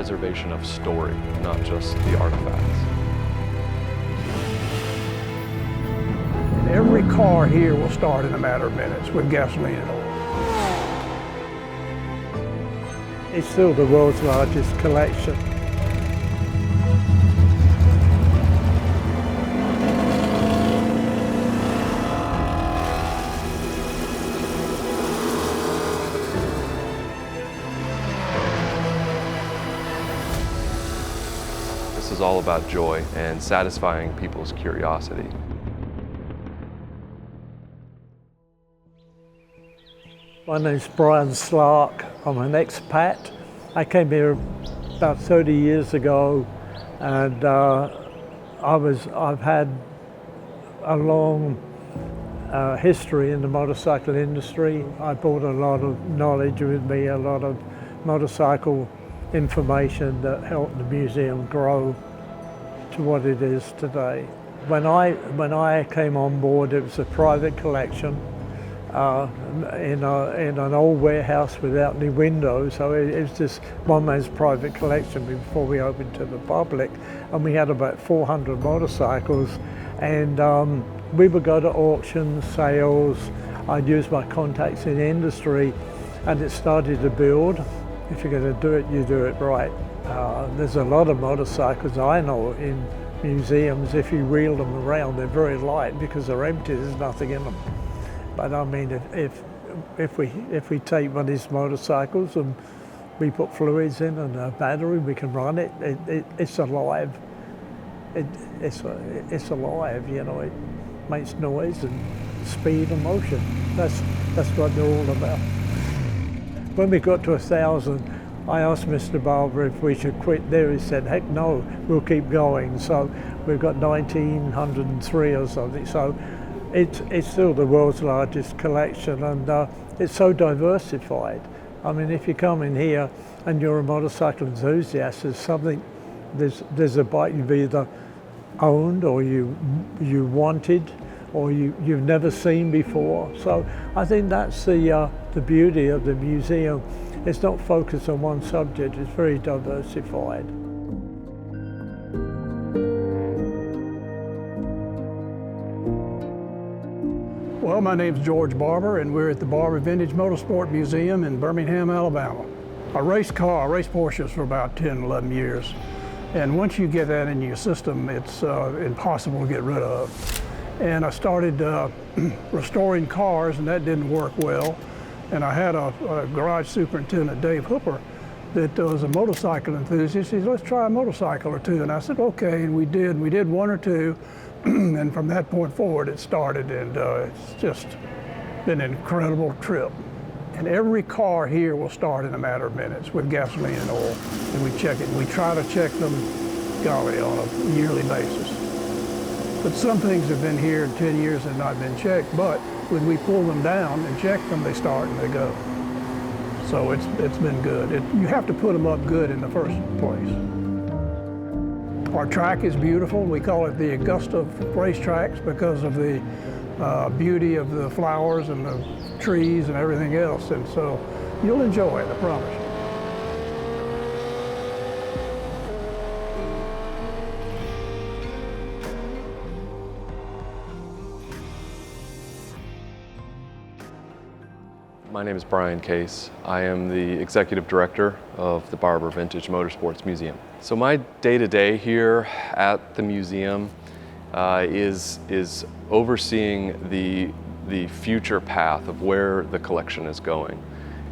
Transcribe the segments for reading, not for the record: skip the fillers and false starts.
preservation of story, not just the artifacts. Every car here will start in a matter of minutes with gasoline and oil. It's still the world's largest collection. This is all about joy and satisfying people's curiosity. My name's Brian Slark. I'm an expat. I came here about 30 years ago, and I've had a long history in the motorcycle industry. I brought a lot of knowledge with me, a lot of motorcycle information that helped the museum grow to what it is today. When I came on board, it was a private collection. In an old warehouse without any windows, so it was just one man's private collection before we opened to the public. And we had about 400 motorcycles, and we would go to auctions, sales. I'd use my contacts in industry, and it started to build. If you're going to do it, you do it right. There's a lot of motorcycles I know in museums. If you wheel them around, they're very light because they're empty, there's nothing in them. But I mean, if we take one of these motorcycles and we put fluids in and a battery, we can run it. It's alive. It's alive. You know, it makes noise and speed and motion. That's what they're all about. When we got to 1,000, I asked Mr. Barber if we should quit there. He said, "Heck no, we'll keep going." So we've got 1,903 or something. So. It's still the world's largest collection, and it's so diversified. I mean, if you come in here and you're a motorcycle enthusiast, there's a bike you've either owned or you wanted or you've never seen before. So I think that's the beauty of the museum. It's not focused on one subject, it's very diversified. Well, my name's George Barber, and we're at the Barber Vintage Motorsports Museum in Birmingham, Alabama. I raced Porsches for about 10, 11 years. And once you get that in your system, it's impossible to get rid of. And I started restoring cars, and that didn't work well. And I had a garage superintendent, Dave Hooper, that was a motorcycle enthusiast. He said, "Let's try a motorcycle or two." And I said, "Okay," and we did one or two. And from that point forward, it started, and it's just been an incredible trip. And every car here will start in a matter of minutes with gasoline and oil. And we check it. We try to check them, golly, on a yearly basis. But some things have been here in 10 years and not been checked, but when we pull them down and check them, they start and they go. So it's been good. You have to put them up good in the first place. Our track is beautiful. We call it the Augusta racetracks because of the beauty of the flowers and the trees and everything else. And so you'll enjoy it, I promise you. My name is Brian Case. I am the Executive Director of the Barber Vintage Motorsports Museum. So my day-to-day here at the museum is overseeing the future path of where the collection is going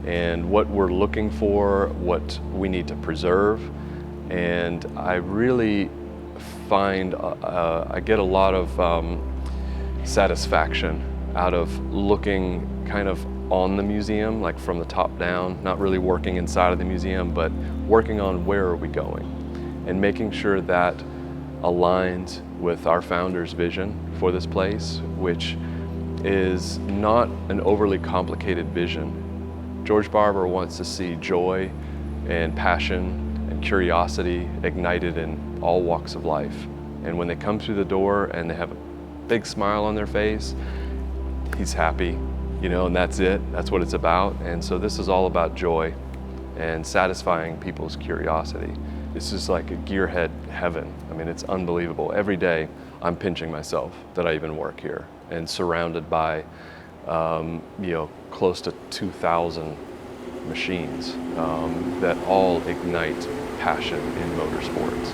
and what we're looking for, what we need to preserve. And I really find I get a lot of satisfaction out of looking kind of on the museum, like from the top down, not really working inside of the museum, but working on where are we going and making sure that aligns with our founder's vision for this place, which is not an overly complicated vision. George Barber wants to see joy and passion and curiosity ignited in all walks of life. And when they come through the door and they have a big smile on their face, he's happy. You know, and that's it. That's what it's about. And so this is all about joy. and satisfying people's curiosity. This is like a gearhead heaven. I mean, it's unbelievable. Every day I'm pinching myself that I even work here, and surrounded by close to 2,000 machines that all ignite passion in motorsports.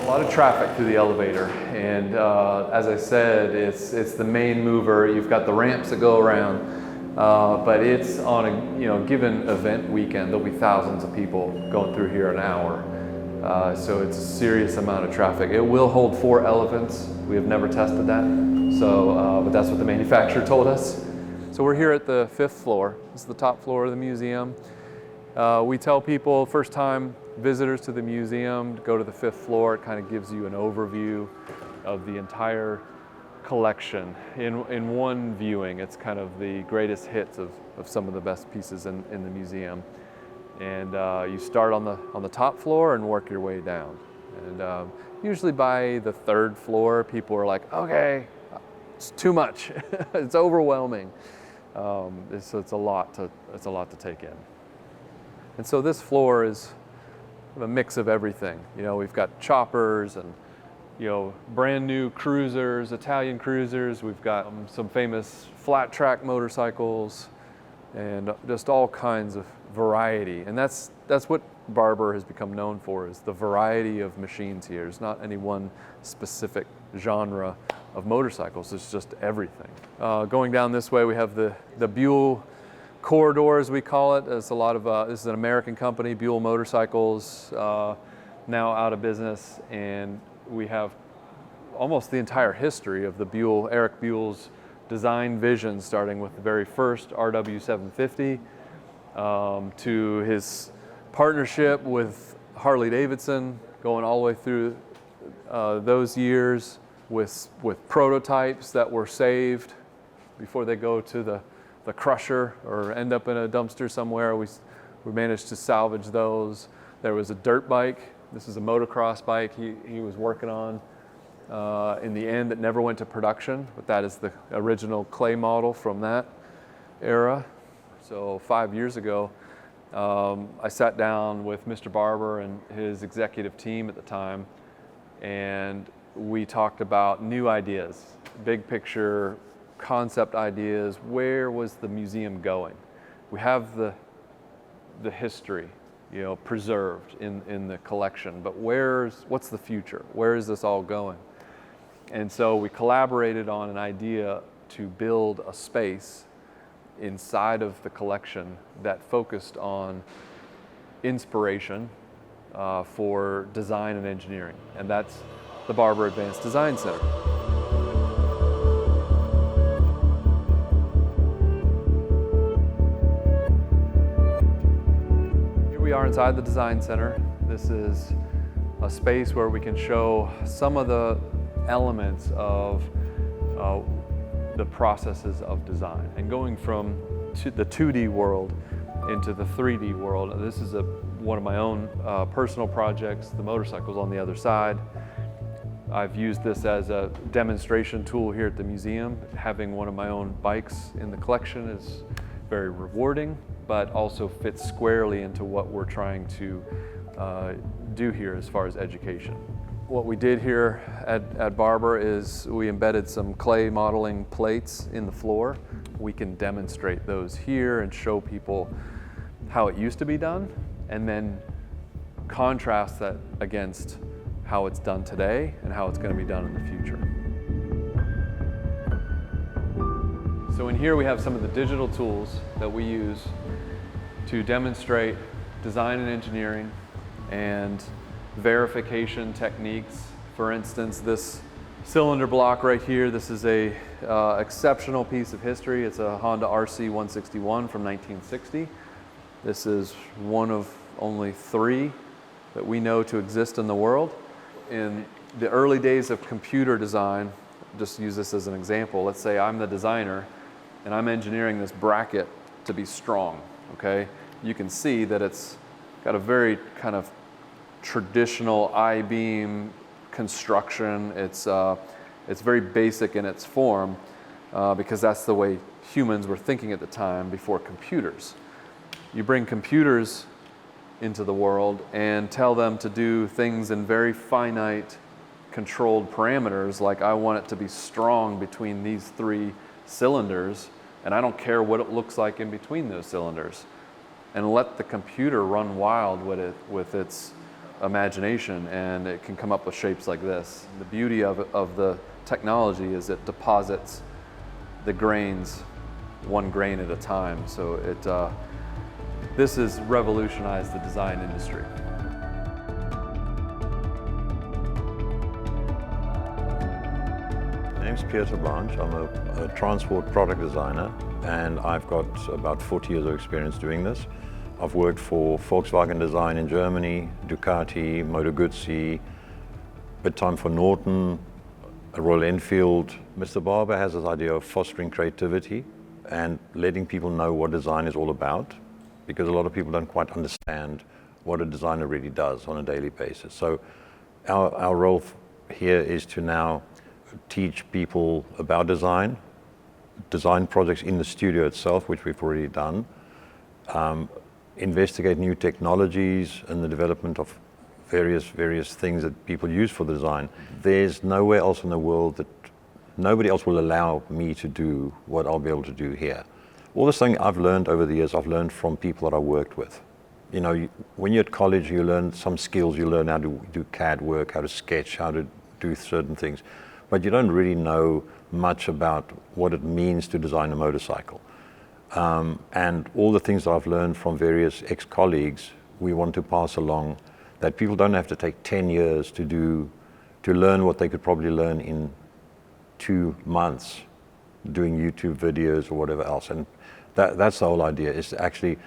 A lot of traffic through the elevator, and as I said, it's the main mover. You've got the ramps that go around, but it's on a given event weekend, there'll be thousands of people going through here an hour. So it's a serious amount of traffic. It will hold 4 elephants. We have never tested that, but that's what the manufacturer told us. So we're here at the 5th floor. This is the top floor of the museum. We tell people, first time visitors to the museum, to go to the 5th floor. It kind of gives you an overview of the entire collection in one viewing. It's kind of the greatest hits of some of the best pieces in the museum. And you start on the top floor and work your way down. And usually by the 3rd floor, people are like, okay, it's too much. It's overwhelming. So it's a lot to take in. And so this floor is a mix of everything. We've got choppers and brand new cruisers, Italian cruisers. We've got some famous flat track motorcycles, and just all kinds of variety. And that's what Barber has become known for, is the variety of machines here. There's not any one specific genre of motorcycles, it's just everything. Going down this way, we have the Buell corridor, as we call it. It's a lot of, this is an American company, Buell Motorcycles, now out of business, and we have almost the entire history of the Eric Buell's design vision, starting with the very first RW 750 to his partnership with Harley Davidson, going all the way through those years with prototypes that were saved before they go to the crusher or end up in a dumpster somewhere. We managed to salvage those. There was a dirt bike. This is a motocross bike he was working on in the end that never went to production, but that is the original clay model from that era. So 5 years ago, I sat down with Mr. Barber and his executive team at the time, and we talked about new ideas, big picture concept ideas. Where was the museum going? We have the history, preserved in the collection, but what's the future? Where is this all going? And so we collaborated on an idea to build a space inside of the collection that focused on inspiration for design and engineering, and that's the Barber Advanced Design Center. We are inside the Design Center. This is a space where we can show some of the elements of the processes of design. And going from the 2D world into the 3D world, this is one of my own personal projects, the motorcycles on the other side. I've used this as a demonstration tool here at the museum. Having one of my own bikes in the collection is very rewarding, but also fits squarely into what we're trying to do here as far as education. What we did here at Barber is we embedded some clay modeling plates in the floor. We can demonstrate those here and show people how it used to be done, and then contrast that against how it's done today and how it's going to be done in the future. So in here we have some of the digital tools that we use to demonstrate design and engineering and verification techniques. For instance, this cylinder block right here, this is a exceptional piece of history. It's a Honda RC 161 from 1960. This is one of only 3 that we know to exist in the world. In the early days of computer design, just use this as an example. Let's say I'm the designer and I'm engineering this bracket to be strong, okay? You can see that it's got a very kind of traditional I-beam construction. It's It's very basic in its form because that's the way humans were thinking at the time before computers. You bring computers into the world and tell them to do things in very finite controlled parameters, like I want it to be strong between these 3 cylinders, and I don't care what it looks like in between those cylinders, and let the computer run wild with its imagination, and it can come up with shapes like this. The beauty of the technology is it deposits the grains 1 grain at a time, so this has revolutionized the design industry. My name's Peter Blanche. I'm a transport product designer, and I've got about 40 years of experience doing this. I've worked for Volkswagen Design in Germany, Ducati, Moto Guzzi, bit time for Norton, Royal Enfield. Mr. Barber has this idea of fostering creativity and letting people know what design is all about, because a lot of people don't quite understand what a designer really does on a daily basis. So our role here is to now teach people about design projects in the studio itself, which we've already done, investigate new technologies and the development of various things that people use for design. There's nowhere else in the world that nobody else will allow me to do what I'll be able to do here. All this thing I've learned over the years, I've learned from people that I worked with. You know, when you're at college, you learn some skills. You learn how to do CAD work, how to sketch, how to do certain things. But you don't really know much about what it means to design a motorcycle. And all the things that I've learned from various ex-colleagues, we want to pass along, that people don't have to take 10 years to learn what they could probably learn in 2 months doing YouTube videos or whatever else. And that's the whole idea, is to actually,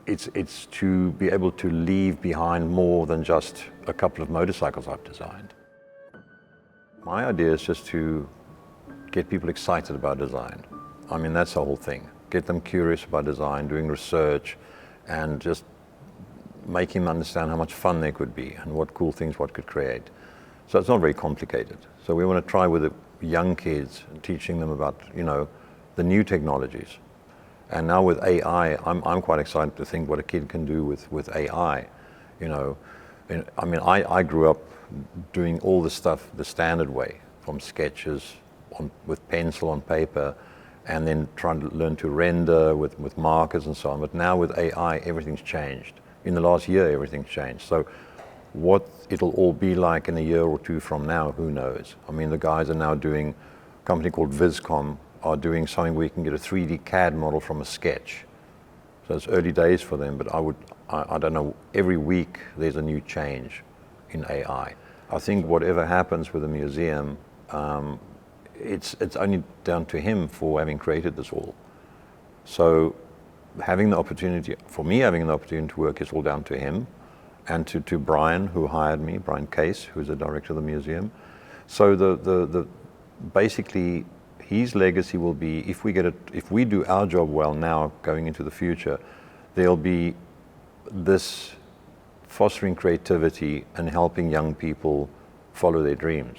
it's to be able to leave behind more than just a couple of motorcycles I've designed. My idea is just to get people excited about design. I mean, that's the whole thing. Get them curious about design, doing research, and just making them understand how much fun there could be and what cool things one could create. So it's not very complicated. So we want to try with the young kids, teaching them about, you know, the new technologies. And now with AI, I'm quite excited to think what a kid can do with AI. You know, I mean, I grew up doing all the stuff the standard way, from sketches with pencil on paper, and then trying to learn to render with markers and so on. But now with AI, everything's changed. In the last year, everything's changed. So what it'll all be like in a year or 2 from now, who knows? I mean, the guys are now doing, a company called Viscom are doing something where you can get a 3D CAD model from a sketch. So it's early days for them, but I don't know, every week there's a new change in AI. I think whatever happens with the museum, it's only down to him for having created this all. So having the opportunity, for me having the opportunity to work, is all down to him, and to Brian, who hired me, Brian Case, who's the director of the museum. So the basically his legacy will be, if we do our job well now going into the future, there'll be this fostering creativity and helping young people follow their dreams.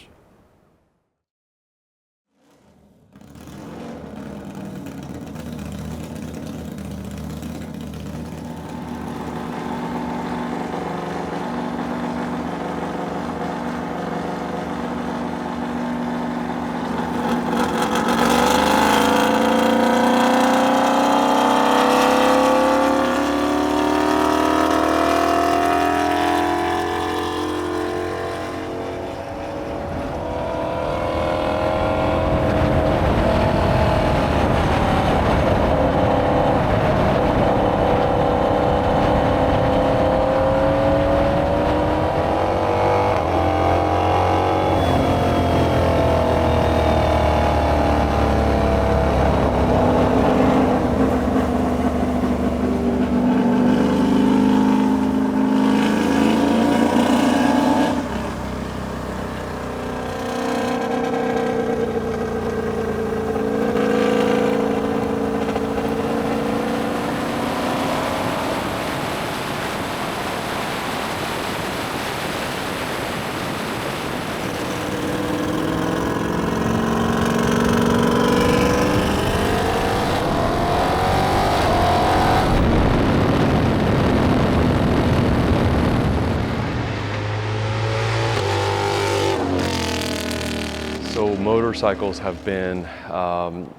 So motorcycles have been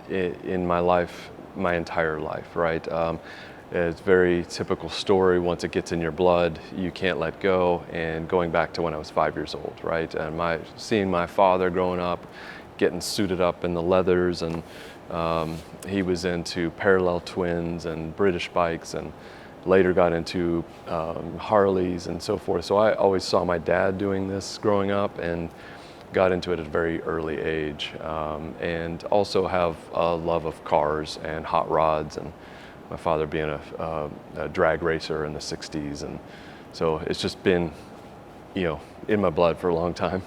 in my life, my entire life, right? It's a very typical story. Once it gets in your blood, you can't let go. And going back to when I was 5 years old, right? And seeing my father growing up, getting suited up in the leathers, and he was into parallel twins and British bikes, and later got into Harleys and so forth. So I always saw my dad doing this growing up and got into it at a very early age, and also have a love of cars and hot rods, and my father being a drag racer in the 60s. And so it's just been, in my blood for a long time.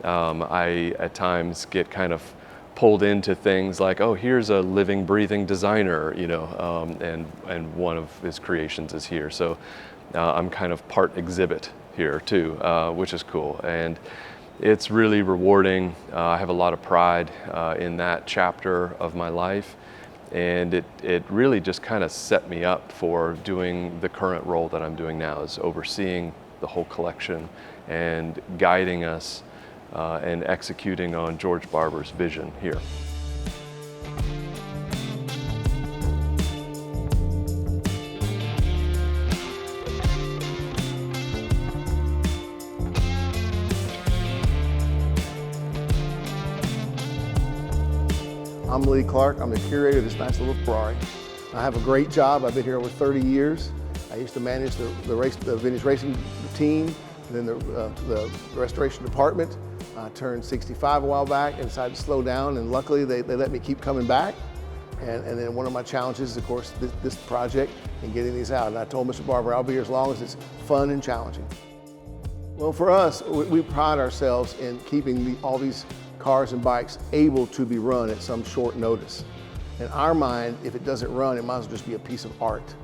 I at times get kind of pulled into things like, oh, here's a living, breathing designer, and one of his creations is here. So I'm kind of part exhibit here too, which is cool. And it's really rewarding. I have a lot of pride in that chapter of my life. And it really just kind of set me up for doing the current role that I'm doing now, is overseeing the whole collection and guiding us and executing on George Barber's vision here. I'm Lee Clark. I'm the curator of this nice little Ferrari. I have a great job. I've been here over 30 years. I used to manage the vintage racing team, and then the restoration department. I turned 65 a while back and decided to slow down, and luckily they let me keep coming back. And then one of my challenges is, of course, this project and getting these out. And I told Mr. Barber, I'll be here as long as it's fun and challenging. Well, for us, we pride ourselves in keeping all these cars and bikes able to be run at some short notice. In our mind, if it doesn't run, it might as well just be a piece of art.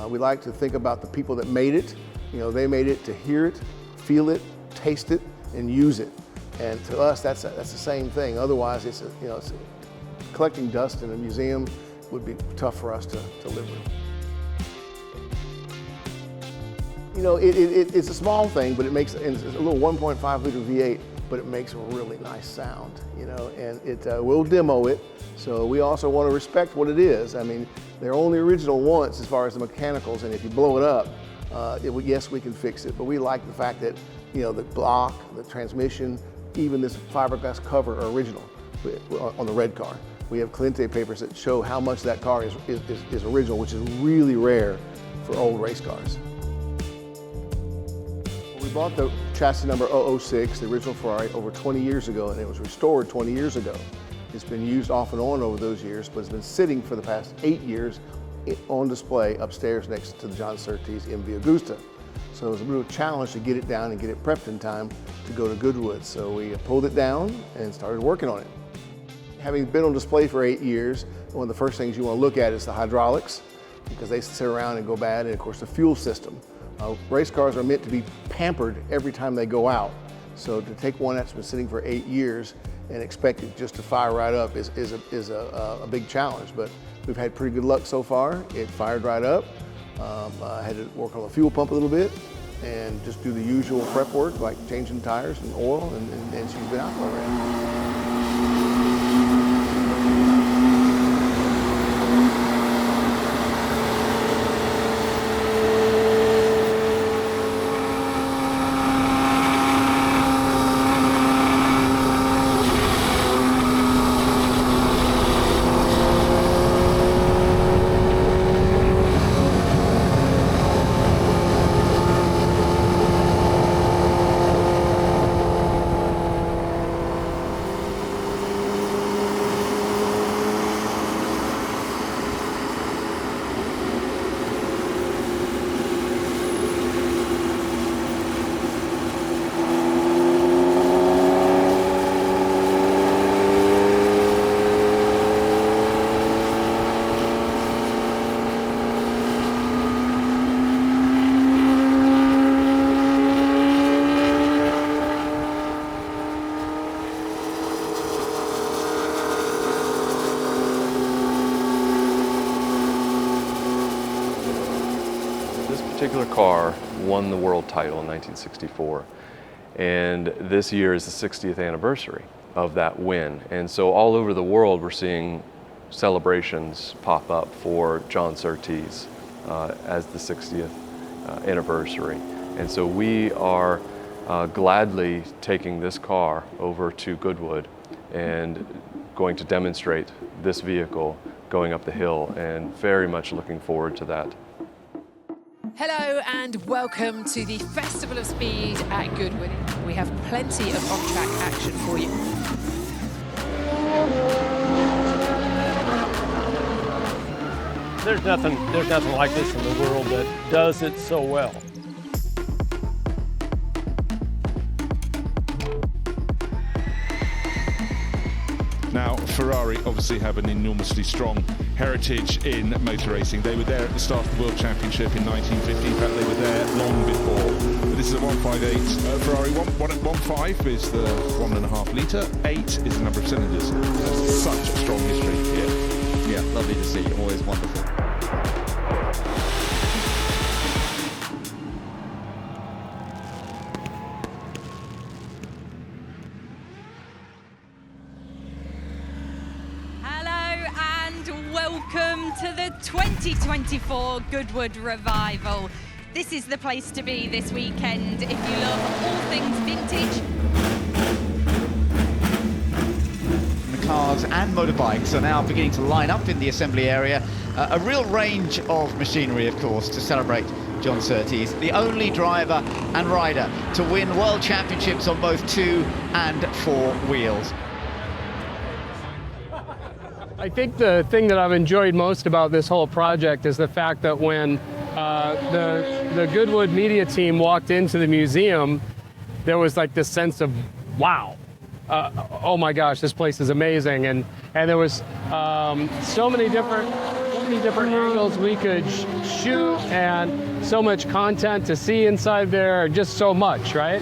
We like to think about the people that made it. They made it to hear it, feel it, taste it, and use it. And to us, that's the same thing. Otherwise, it's collecting dust in a museum would be tough for us to live with. It's a small thing, but it makes it's a little 1.5 liter V8. But it makes a really nice sound, and we'll demo it. So we also want to respect what it is. I mean, they're only original once as far as the mechanicals, and if you blow it up, yes, we can fix it. But we like the fact that, the block, the transmission, even this fiberglass cover are original on the red car. We have Caliente papers that show how much that car is original, which is really rare for old race cars. We bought the chassis number 006, the original Ferrari, over 20 years ago, and it was restored 20 years ago. It's been used off and on over those years, but it's been sitting for the past 8 years on display upstairs next to the John Surtees MV Agusta. So it was a real challenge to get it down and get it prepped in time to go to Goodwood. So we pulled it down and started working on it. Having been on display for 8 years, one of the first things you want to look at is the hydraulics, because they sit around and go bad, and of course the fuel system. Race cars are meant to be pampered every time they go out. So to take one that's been sitting for 8 years and expect it just to fire right up is a big challenge. But we've had pretty good luck so far. It fired right up. I had to work on the fuel pump a little bit and just do the usual prep work like changing tires and oil, and she's been out already. particular car won the world title in 1964, and this year is the 60th anniversary. of that win. And so all over the world, we're seeing celebrations pop up for John Surtees as the 60th anniversary. And so we are gladly taking this car over to Goodwood and going to demonstrate this vehicle going up the hill, and very much looking forward to that. Hello and welcome to the Festival of Speed at Goodwood. We have plenty of on-track action for you. There's nothing like this in the world that does it so well. Now, Ferrari obviously have an enormously strong heritage in motor racing. They were there at the start of the World Championship in 1950. In fact, they were there long before. But this is a 158 Ferrari. 1.5 is the 1.5 litre. 8 is the number of cylinders. That's such a strong history here. Yeah, lovely to see. Always wonderful. Welcome to the 2024 Goodwood Revival. This is the place to be this weekend if you love all things vintage. The cars and motorbikes are now beginning to line up in the assembly area. A real range of machinery, of course, to celebrate John Surtees, the only driver and rider to win world championships on both 2 and 4 wheels. I think the thing that I've enjoyed most about this whole project is the fact that when the Goodwood media team walked into the museum, there was like this sense of, wow, oh my gosh, this place is amazing. And there was so many different angles we could shoot, and so much content to see inside there, just so much, right?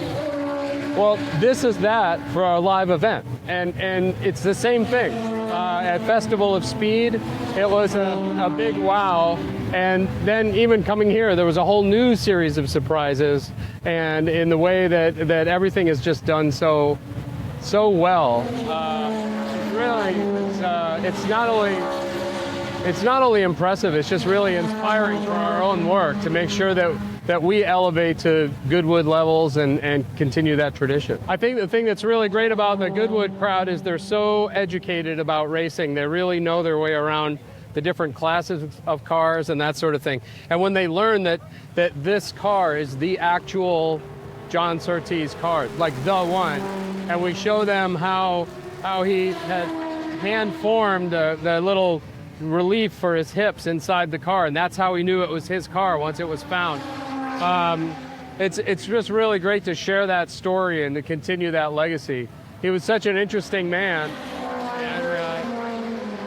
Well, this is that for our live event, and it's the same thing. At Festival of Speed, it was a big wow, and then even coming here, there was a whole new series of surprises, and in the way that everything is just done so well. Really, it's not only impressive, it's just really inspiring for our own work to make sure that we elevate to Goodwood levels and continue that tradition. I think the thing that's really great about the Goodwood crowd is they're so educated about racing. They really know their way around the different classes of cars and that sort of thing. And when they learn that this car is the actual John Surtees car, like the one, and we show them how he had hand-formed the little relief for his hips inside the car, and that's how he knew it was his car once it was found. It's just really great to share that story and to continue that legacy. He was such an interesting man, and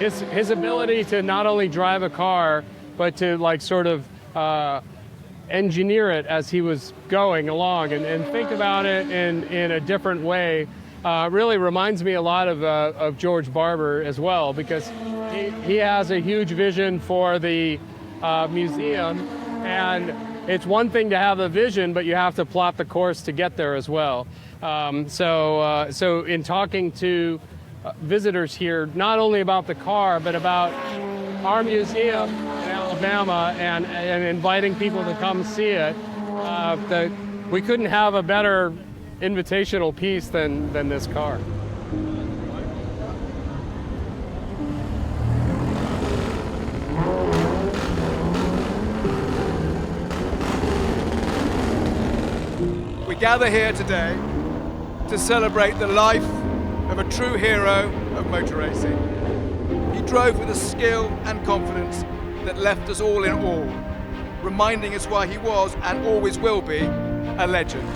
his ability to not only drive a car, but to like sort of engineer it as he was going along and think about it in a different way really reminds me a lot of George Barber as well, because he has a huge vision for the museum, and it's one thing to have a vision, but you have to plot the course to get there as well. So in talking to visitors here, not only about the car, but about our museum in Alabama and inviting people to come see it, we couldn't have a better invitational piece than this car. We gather here today to celebrate the life of a true hero of motor racing. He drove with a skill and confidence that left us all in awe, reminding us why he was and always will be a legend.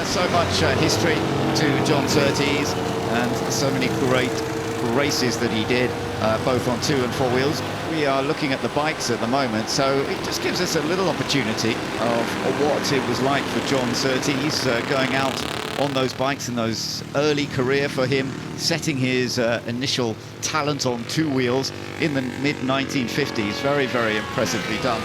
So much history to John Surtees and so many great races that he did, both on 2 and 4 wheels. We are looking at the bikes at the moment, so it just gives us a little opportunity of what it was like for John Surtees going out on those bikes in those early career for him, setting his initial talent on 2 wheels in the mid-1950s. Very, very impressively done.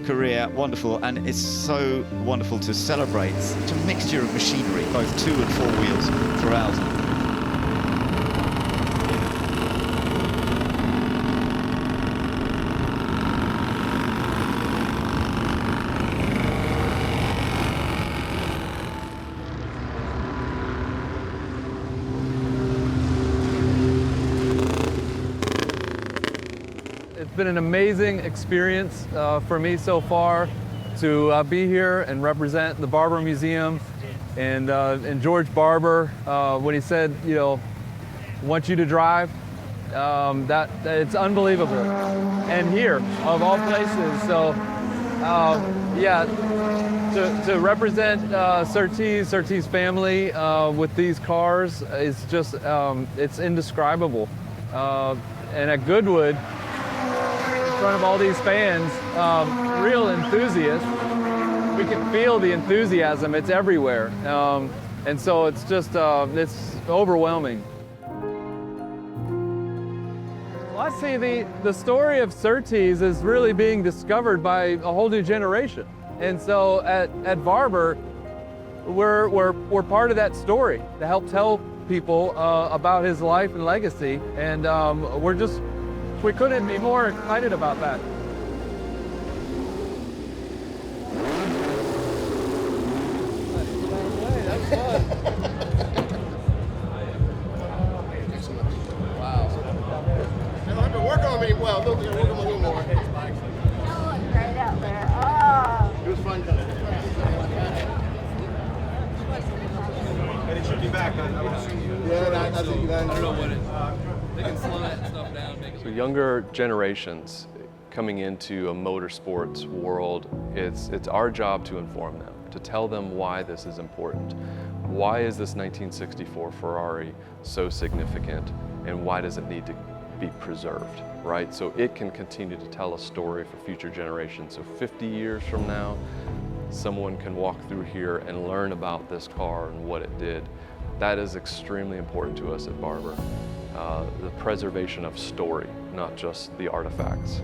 Career wonderful, and it's so wonderful to celebrate such a mixture of machinery, both 2 and 4 wheels throughout. It's been an amazing experience for me so far to be here and represent the Barber Museum and George Barber when he said, you know, want you to drive, that it's unbelievable. And here, of all places, so yeah, to represent Surtees family with these cars is just, it's indescribable. And at Goodwood, in front of all these fans, real enthusiasts, we can feel the enthusiasm. It's everywhere, and so it's just it's overwhelming. Well, I see the story of Surtees is really being discovered by a whole new generation, and so at Barber, we're part of that story to help tell people about his life and legacy, and we couldn't be more excited about that. Wow. I have to work on me. Well, work on a little more. It looked great out there. Oh. It was fun coming. And it should be back. Yeah, I don't know what it. They can slow that stuff down. So younger generations coming into a motorsports world, it's our job to inform them, to tell them why this is important. Why is this 1964 Ferrari so significant, and why does it need to be preserved, right? So it can continue to tell a story for future generations. So 50 years from now, someone can walk through here and learn about this car and what it did. That is extremely important to us at Barber. The preservation of story, not just the artifacts.